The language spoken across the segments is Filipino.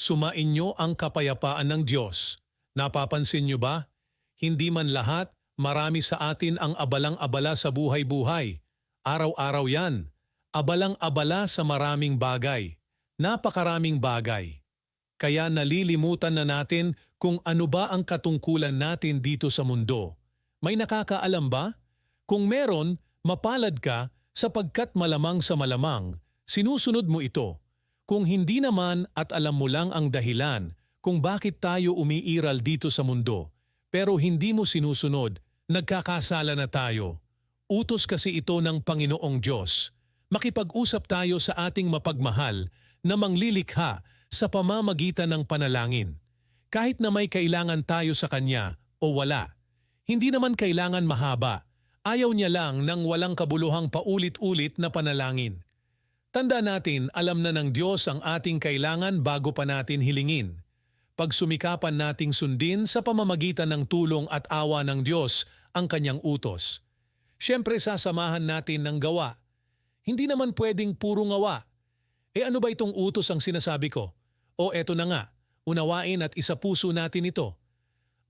sumainyo ang kapayapaan ng Diyos. Napapansin niyo ba? Hindi man lahat, marami sa atin ang abalang-abala sa buhay-buhay. Araw-araw yan. Abalang-abala sa maraming bagay. Napakaraming bagay. Kaya nalilimutan na natin kung ano ba ang katungkulan natin dito sa mundo. May nakakaalam ba? Kung meron, mapalad ka sapagkat malamang sa malamang, sinusunod mo ito. Kung hindi naman at alam mo lang ang dahilan kung bakit tayo umiiral dito sa mundo, pero hindi mo sinusunod, nagkakasala na tayo. Utos kasi ito ng Panginoong Diyos. Makipag-usap tayo sa ating mapagmahal na manglilikha sa pamamagitan ng panalangin. Kahit na may kailangan tayo sa Kanya o wala. Hindi naman kailangan mahaba. Ayaw niya lang ng walang kabuluhang paulit-ulit na panalangin. Tanda natin, alam na ng Diyos ang ating kailangan bago pa natin hilingin. Pagsumikapan nating sundin sa pamamagitan ng tulong at awa ng Diyos ang Kanyang utos. Siyempre sasamahan natin ng gawa. Hindi naman pwedeng puro ngawa. Ano ba itong utos ang sinasabi ko? O eto na nga, unawain at isapuso natin ito.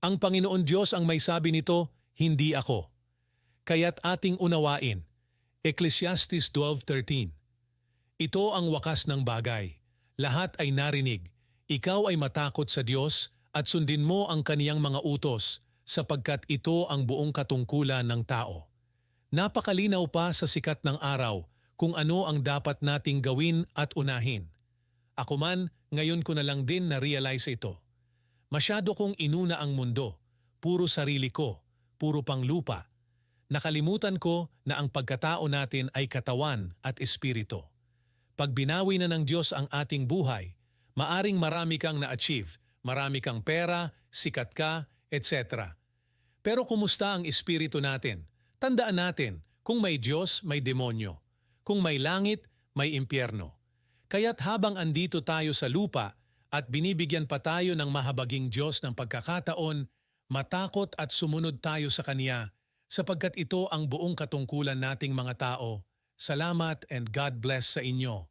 Ang Panginoon Diyos ang may sabi nito, hindi ako. Kaya't ating unawain. Ecclesiastes 12:13. Ito ang wakas ng bagay. Lahat ay narinig. Ikaw ay matakot sa Diyos at sundin mo ang kaniyang mga utos sapagkat ito ang buong katungkulan ng tao. Napakalinaw pa sa sikat ng araw kung ano ang dapat nating gawin at unahin. Ako man, ngayon ko na lang din na-realize ito. Masyado kong inuna ang mundo, puro sarili ko, puro panglupa. Nakalimutan ko na ang pagkatao natin ay katawan at espiritu. Pag binawi na ng Diyos ang ating buhay, maaring marami kang na-achieve, marami kang pera, sikat ka, etc. Pero kumusta ang espiritu natin? Tandaan natin, kung may Diyos, may demonyo. Kung may langit, may impyerno. Kaya't habang andito tayo sa lupa at binibigyan pa tayo ng mahabaging Diyos ng pagkakataon, matakot at sumunod tayo sa Kanya sapagkat ito ang buong katungkulan nating mga tao. Salamat and God bless sa inyo.